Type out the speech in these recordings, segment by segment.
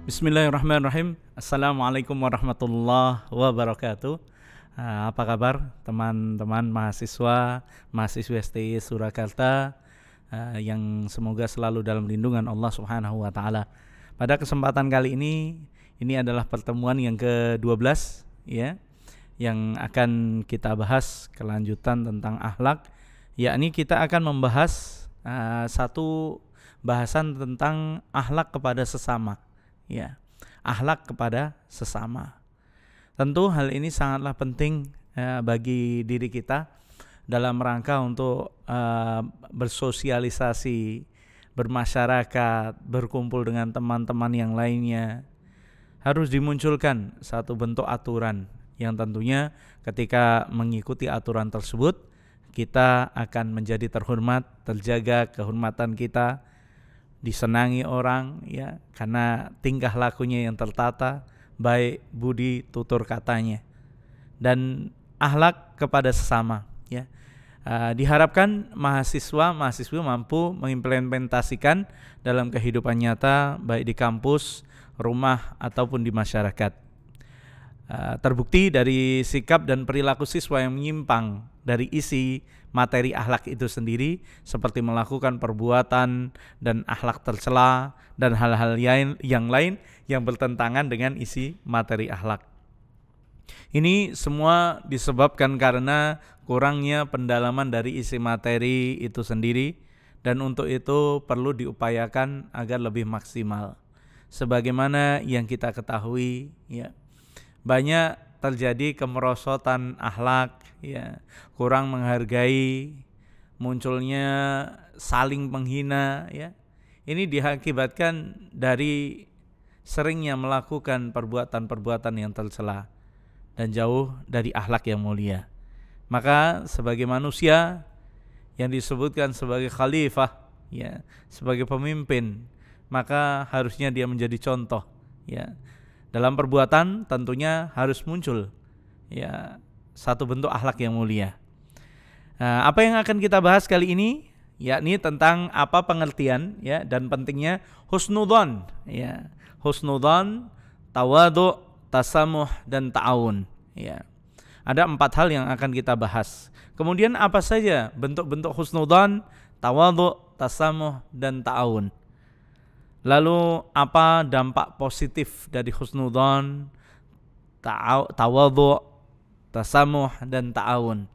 Bismillahirrahmanirrahim. Assalamualaikum warahmatullahi wabarakatuh. Apa kabar teman-teman mahasiswi STI Surakarta yang semoga selalu dalam lindungan Allah Subhanahu wa taala. Pada kesempatan kali ini adalah pertemuan yang ke-12 ya, yang akan kita bahas kelanjutan tentang akhlak, yakni kita akan membahas satu bahasan tentang akhlak kepada sesama. Ya, akhlak kepada sesama. Tentu hal ini sangatlah penting bagi diri kita dalam rangka untuk bersosialisasi, bermasyarakat, berkumpul dengan teman-teman yang lainnya. Harus dimunculkan satu bentuk aturan yang tentunya ketika mengikuti aturan tersebut kita akan menjadi terhormat, terjaga kehormatan kita, disenangi orang ya, karena tingkah lakunya yang tertata, baik budi tutur katanya, dan akhlak kepada sesama ya. Diharapkan mahasiswa-mahasiswi mampu mengimplementasikan dalam kehidupan nyata, baik di kampus, rumah ataupun di masyarakat. Terbukti dari sikap dan perilaku siswa yang menyimpang dari isi materi akhlak itu sendiri, seperti melakukan perbuatan dan akhlak tercela dan hal-hal yang lain yang bertentangan dengan isi materi akhlak. Ini semua disebabkan karena kurangnya pendalaman dari isi materi itu sendiri, dan untuk itu perlu diupayakan agar lebih maksimal. Sebagaimana yang kita ketahui ya, banyak terjadi kemerosotan akhlak ya, kurang menghargai, munculnya saling menghina ya. Ini diakibatkan dari seringnya melakukan perbuatan-perbuatan yang tercela dan jauh dari akhlak yang mulia. Maka sebagai manusia yang disebutkan sebagai khalifah ya, sebagai pemimpin, maka harusnya dia menjadi contoh ya. Dalam perbuatan tentunya harus muncul ya satu bentuk akhlak yang mulia. Apa yang akan kita bahas kali ini yakni tentang apa pengertian ya dan pentingnya husnudzon ya. Husnudzon, tawadhu, tasamuh, dan ta'awun ya. Ada 4 hal yang akan kita bahas. Kemudian apa saja bentuk-bentuk husnudzon, tawadhu, tasamuh, dan ta'awun? Lalu apa dampak positif dari husnudzon, tawadhu, tasamuh, dan ta'awun?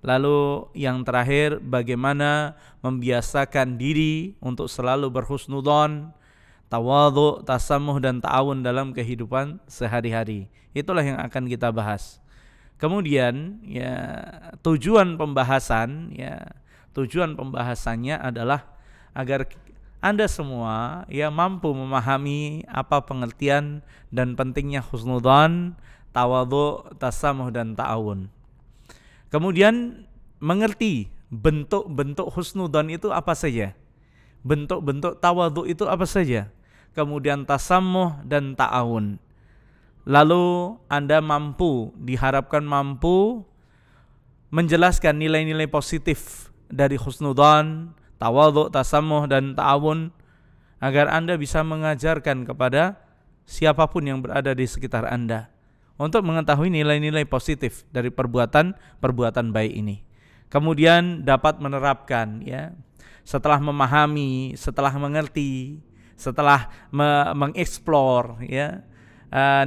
Lalu yang terakhir, bagaimana membiasakan diri untuk selalu berhusnudzon, tawadhu, tasamuh, dan ta'awun dalam kehidupan sehari-hari. Itulah yang akan kita bahas. Kemudian ya tujuan pembahasannya adalah agar Anda semua ya mampu memahami apa pengertian dan pentingnya husnudzon, tawadhu, tasamuh, dan ta'awun. Kemudian mengerti bentuk-bentuk husnudzon itu apa saja, bentuk-bentuk tawadhu itu apa saja, kemudian tasamuh dan ta'awun. Lalu Anda diharapkan mampu menjelaskan nilai-nilai positif dari husnudzon, tawadhu, tasamuh, dan ta'awun, agar Anda bisa mengajarkan kepada siapapun yang berada di sekitar Anda untuk mengetahui nilai-nilai positif dari perbuatan baik ini. Kemudian dapat menerapkan ya, setelah memahami, setelah mengerti, setelah mengeksplor ya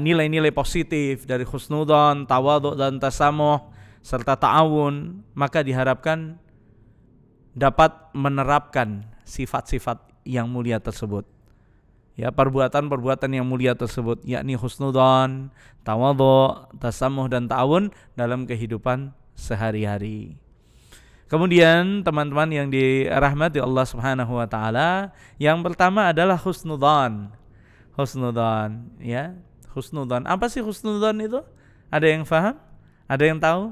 nilai-nilai positif dari husnudzon, tawadhu, dan tasamuh serta ta'awun, maka diharapkan dapat menerapkan sifat-sifat yang mulia tersebut ya, perbuatan-perbuatan yang mulia tersebut, yakni husnudzon, tawadhu, tasamuh, dan ta'awun dalam kehidupan sehari-hari. Kemudian teman-teman yang dirahmati Allah Subhanahu wa taala, yang pertama adalah husnudzon. Husnudzon ya. Husnudzon. Apa sih husnudzon itu? Ada yang paham? Ada yang tahu?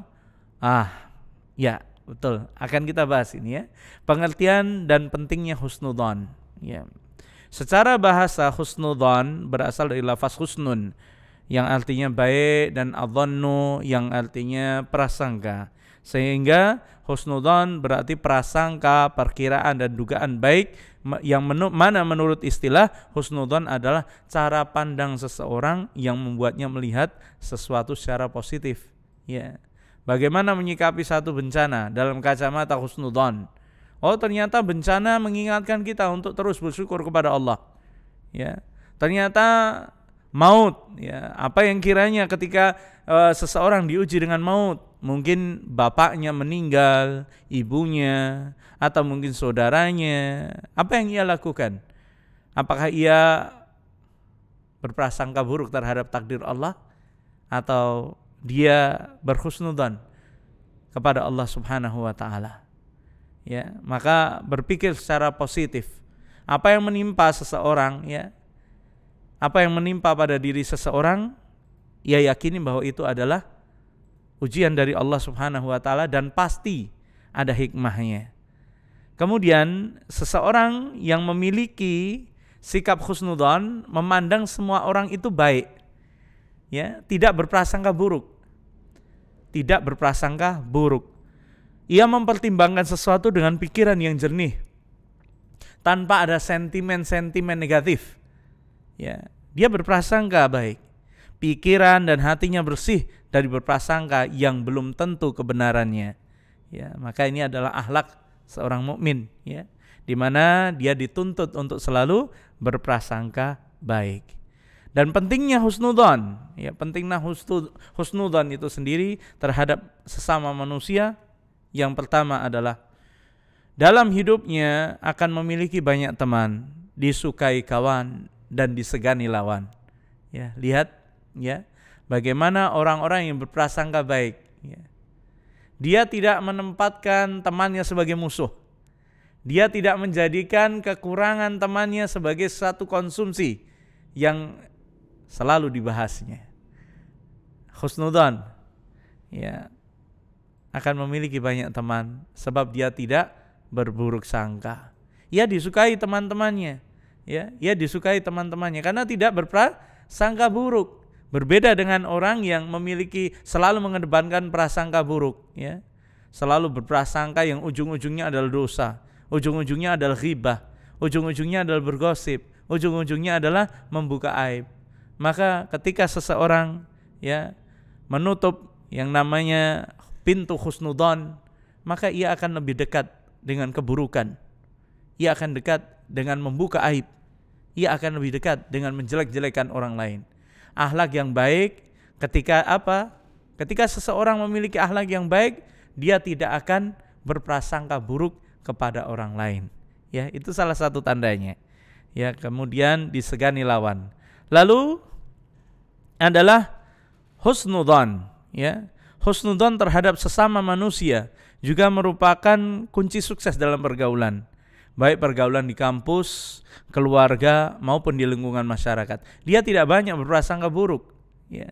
Ya, betul. Akan kita bahas ini ya. Pengertian dan pentingnya husnudzon ya. Secara bahasa husnudzon berasal dari lafaz husnun yang artinya baik, dan adzannu yang artinya prasangka. Sehingga husnudzon berarti prasangka, perkiraan dan dugaan baik yang mana menurut istilah husnudzon adalah cara pandang seseorang yang membuatnya melihat sesuatu secara positif. Ya. Bagaimana menyikapi satu bencana dalam kacamata husnudzon? Oh, ternyata bencana mengingatkan kita untuk terus bersyukur kepada Allah. Ya. Ternyata maut, ya, apa yang kiranya ketika seseorang diuji dengan maut, mungkin bapaknya meninggal, ibunya, atau mungkin saudaranya, apa yang ia lakukan? Apakah ia berprasangka buruk terhadap takdir Allah, atau dia berhusnudzon kepada Allah Subhanahu wa taala? Ya, maka berpikir secara positif. Apa yang menimpa seseorang, ya, apa yang menimpa pada diri seseorang, ia yakini bahwa itu adalah ujian dari Allah Subhanahu wa taala dan pasti ada hikmahnya. Kemudian seseorang yang memiliki sikap husnudzon memandang semua orang itu baik. Ya, tidak berprasangka buruk. Tidak berprasangka buruk. Ia mempertimbangkan sesuatu dengan pikiran yang jernih, tanpa ada sentimen-sentimen negatif. Ya, dia berprasangka baik. Pikiran dan hatinya bersih dari berprasangka yang belum tentu kebenarannya. Ya, maka ini adalah akhlak seorang mukmin, ya, di mana dia dituntut untuk selalu berprasangka baik. Dan pentingnya husnudzon, ya, pentingnya husnudzon itu sendiri terhadap sesama manusia. Yang pertama adalah dalam hidupnya akan memiliki banyak teman, disukai kawan dan disegani lawan. Ya, lihat, ya, bagaimana orang-orang yang berprasangka baik. Ya. Dia tidak menempatkan temannya sebagai musuh. Dia tidak menjadikan kekurangan temannya sebagai satu konsumsi yang selalu dibahasnya. Husnudzon, ya, akan memiliki banyak teman sebab dia tidak berburuk sangka. Ia disukai teman-temannya, ya, ia disukai teman-temannya karena tidak berprasangka buruk. Berbeda dengan orang yang memiliki selalu mengedepankan prasangka buruk, ya. Selalu berprasangka yang ujung-ujungnya adalah dosa, ujung-ujungnya adalah ghibah, ujung-ujungnya adalah bergosip, ujung-ujungnya adalah membuka aib. Maka ketika seseorang, ya, menutup yang namanya pintu husnudzon, maka ia akan lebih dekat dengan keburukan. Ia akan dekat dengan membuka aib. Ia akan lebih dekat dengan menjelek-jelekan orang lain. Akhlak yang baik ketika apa? Ketika seseorang memiliki akhlak yang baik, dia tidak akan berprasangka buruk kepada orang lain. Ya, itu salah satu tandanya. Ya, kemudian disegani lawan. Lalu adalah husnudzon, ya. Husnudzon terhadap sesama manusia juga merupakan kunci sukses dalam pergaulan. Baik pergaulan di kampus, keluarga, maupun di lingkungan masyarakat. Dia tidak banyak berprasangka buruk. Ya.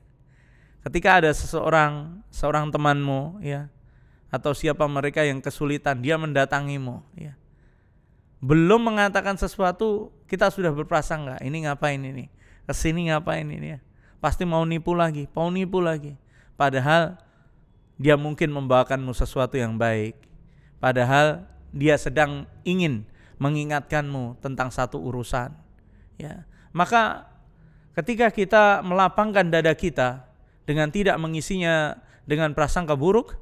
Ketika ada seorang temanmu, ya, atau siapa mereka yang kesulitan, dia mendatangimu, ya. Belum mengatakan sesuatu, kita sudah berprasangka, ini ngapain ini? Kesini ngapain ini, ya? Pasti mau nipu lagi. Padahal dia mungkin membawakanmu sesuatu yang baik. Padahal dia sedang ingin mengingatkanmu tentang satu urusan. Ya. Maka ketika kita melapangkan dada kita dengan tidak mengisinya dengan prasangka buruk,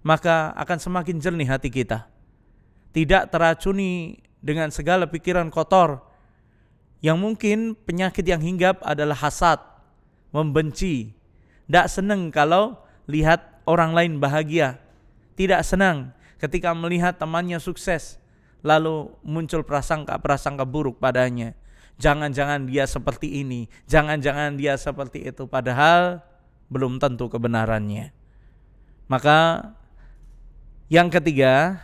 maka akan semakin jernih hati kita. Tidak teracuni dengan segala pikiran kotor yang mungkin penyakit yang hinggap adalah hasad, membenci, tidak senang kalau lihat orang lain bahagia, tidak senang ketika melihat temannya sukses, lalu muncul prasangka buruk padanya. Jangan-jangan dia seperti ini, jangan-jangan dia seperti itu, padahal belum tentu kebenarannya. Maka yang ketiga,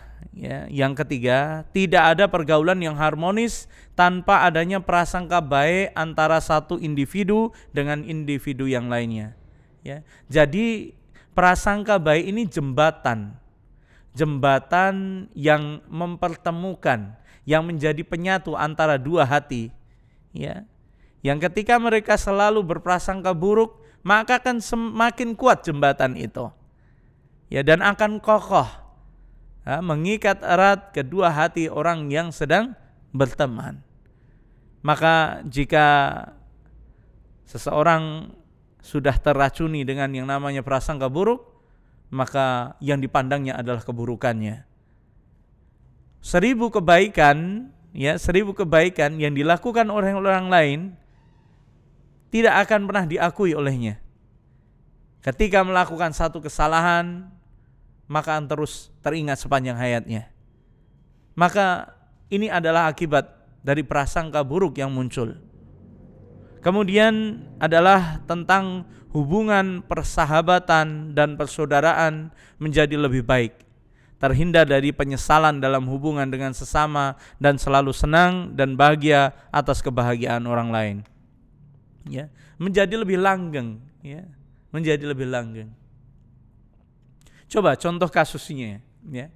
tidak ada pergaulan yang harmonis tanpa adanya prasangka baik antara satu individu dengan individu yang lainnya. Ya, jadi prasangka baik ini jembatan yang mempertemukan, yang menjadi penyatu antara dua hati, ya. Yang ketika mereka selalu berprasangka buruk, maka akan semakin kuat jembatan itu. ya, dan akan kokoh, mengikat erat kedua hati orang yang sedang berteman. Maka jika seseorang sudah terracuni dengan yang namanya prasangka buruk, maka yang dipandangnya adalah keburukannya. 1000 kebaikan, ya, 1000 kebaikan yang dilakukan oleh orang lain tidak akan pernah diakui olehnya. Ketika melakukan satu kesalahan, maka akan terus teringat sepanjang hayatnya. Maka ini adalah akibat dari prasangka buruk yang muncul. Kemudian adalah tentang hubungan persahabatan dan persaudaraan menjadi lebih baik. Terhindar dari penyesalan dalam hubungan dengan sesama dan selalu senang dan bahagia atas kebahagiaan orang lain. Ya, menjadi lebih langgeng, ya, menjadi lebih langgeng. Coba contoh kasusnya, ya.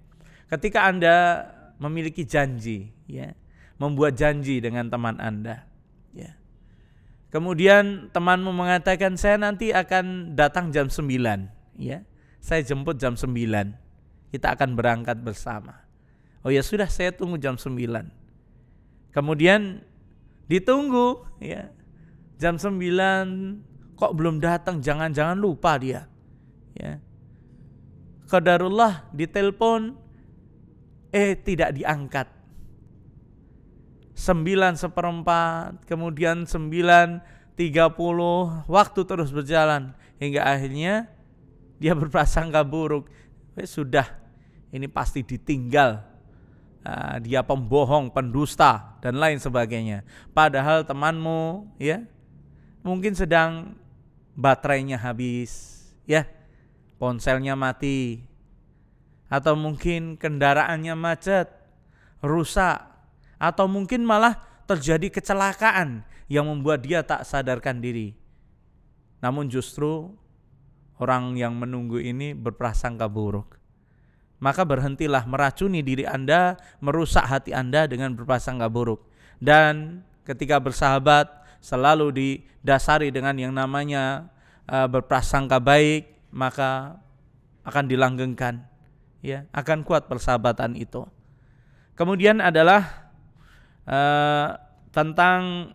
Ketika Anda memiliki janji, ya, membuat janji dengan teman Anda, ya. Kemudian temanmu mengatakan, saya nanti akan datang jam 9, ya. Saya jemput jam 9. Kita akan berangkat bersama. Oh ya sudah, saya tunggu jam 9. Kemudian ditunggu, ya. Jam 9 kok belum datang, jangan-jangan lupa dia. Ya. Qadarullah ditelepon, tidak diangkat. 9:15, kemudian 9:30, waktu terus berjalan hingga akhirnya dia berprasangka buruk. Sudah, ini pasti ditinggal. Dia pembohong, pendusta dan lain sebagainya. Padahal temanmu, ya, mungkin sedang baterainya habis, ya, ponselnya mati, atau mungkin kendaraannya macet, rusak, atau mungkin malah terjadi kecelakaan yang membuat dia tak sadarkan diri. Namun justru orang yang menunggu ini berprasangka buruk. Maka berhentilah meracuni diri Anda, merusak hati Anda dengan berprasangka buruk. Dan ketika bersahabat selalu didasari dengan yang namanya berprasangka baik, maka akan dilanggengkan, ya, akan kuat persahabatan itu. Kemudian adalah tentang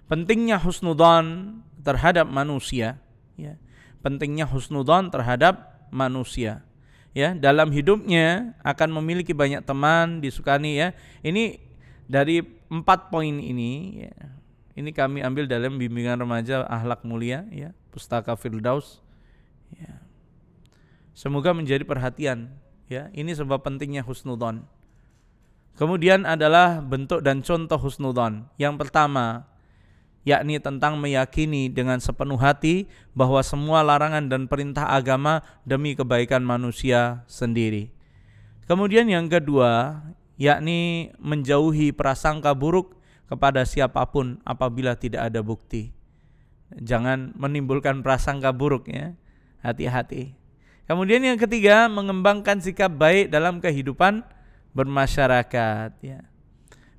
pentingnya husnudzon terhadap manusia, ya. Pentingnya husnudzon terhadap manusia, ya. Dalam hidupnya akan memiliki banyak teman, disukani, ya. Ini dari 4 poin ini, ya. Ini kami ambil dalam bimbingan remaja akhlak mulia, ya, Pustaka Firdaus, ya. Semoga menjadi perhatian, ya. Ini sebab pentingnya husnudzon. Kemudian adalah bentuk dan contoh husnudzon. Yang pertama, yakni tentang meyakini dengan sepenuh hati bahwa semua larangan dan perintah agama demi kebaikan manusia sendiri. Kemudian yang kedua, yakni menjauhi prasangka buruk kepada siapapun apabila tidak ada bukti. Jangan menimbulkan prasangka buruk, ya. Hati-hati. Kemudian yang ketiga, mengembangkan sikap baik dalam kehidupan bermasyarakat, ya.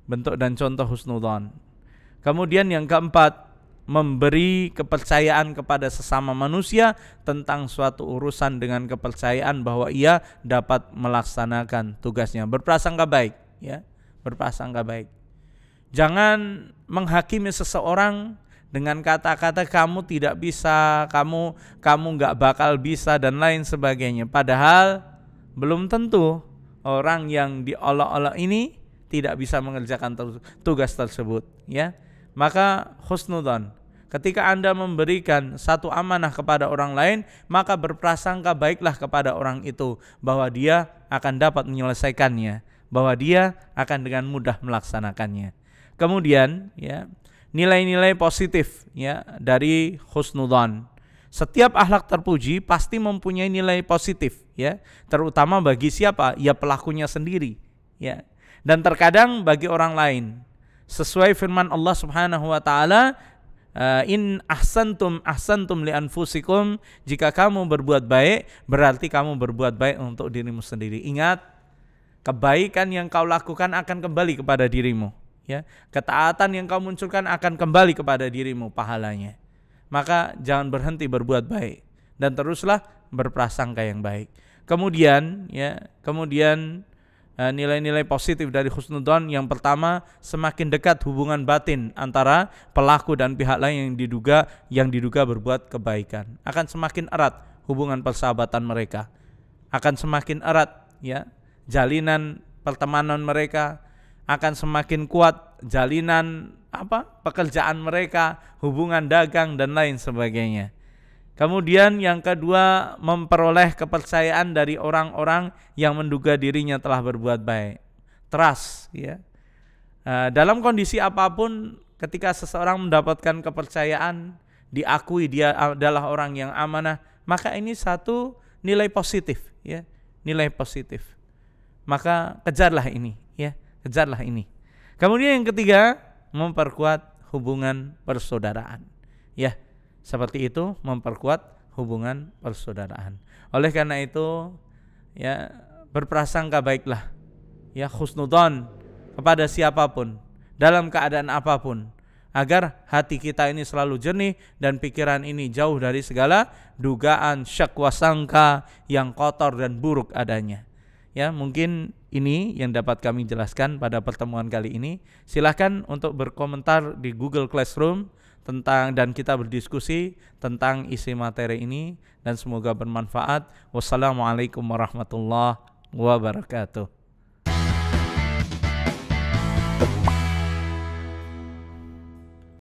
Bentuk dan contoh husnudzon. Kemudian yang keempat, memberi kepercayaan kepada sesama manusia tentang suatu urusan dengan kepercayaan bahwa ia dapat melaksanakan tugasnya. Berprasangka baik, ya, berprasangka baik. Jangan menghakimi seseorang dengan kata-kata kamu tidak bisa, kamu nggak bakal bisa dan lain sebagainya. Padahal belum tentu orang yang diolok-olok ini tidak bisa mengerjakan tugas tersebut, ya. Maka husnudzon, ketika Anda memberikan satu amanah kepada orang lain, maka berprasangka baiklah kepada orang itu bahwa dia akan dapat menyelesaikannya, bahwa dia akan dengan mudah melaksanakannya. Kemudian, ya, nilai-nilai positif, ya, dari husnudzon. Setiap akhlak terpuji pasti mempunyai nilai positif, ya, terutama bagi siapa? Ya, pelakunya sendiri, ya. Dan terkadang bagi orang lain. Sesuai firman Allah Subhanahu wa taala, in ahsantum li anfusikum, jika kamu berbuat baik berarti kamu berbuat baik untuk dirimu sendiri. Ingat, kebaikan yang kau lakukan akan kembali kepada dirimu, ya. Ketaatan yang kau munculkan akan kembali kepada dirimu pahalanya. Maka jangan berhenti berbuat baik. dan teruslah berprasangka yang baik. Kemudian nilai-nilai positif dari husnudzon, yang pertama, semakin dekat hubungan batin antara pelaku dan pihak lain yang diduga berbuat kebaikan. Akan semakin erat hubungan persahabatan mereka. Akan semakin erat jalinan pertemanan mereka, akan semakin kuat jalinan pekerjaan mereka, hubungan dagang dan lain sebagainya. Kemudian yang kedua, memperoleh kepercayaan dari orang-orang yang menduga dirinya telah berbuat baik. Trust, dalam kondisi apapun, ketika seseorang mendapatkan kepercayaan, diakui dia adalah orang yang amanah, maka ini satu nilai positif, nilai positif. Maka kejarlah ini, kejarlah ini. Kemudian yang ketiga, memperkuat hubungan persaudaraan, seperti itu, memperkuat hubungan persaudaraan. Oleh karena itu, berprasangka baiklah, husnudzon kepada siapapun, dalam keadaan apapun, agar hati kita ini selalu jernih dan pikiran ini jauh dari segala dugaan, syak wasangka yang kotor dan buruk adanya. Mungkin ini yang dapat kami jelaskan pada pertemuan kali ini. Silakan untuk berkomentar di Google Classroom dan kita berdiskusi tentang isi materi ini, dan semoga bermanfaat. Wassalamualaikum warahmatullahi wabarakatuh.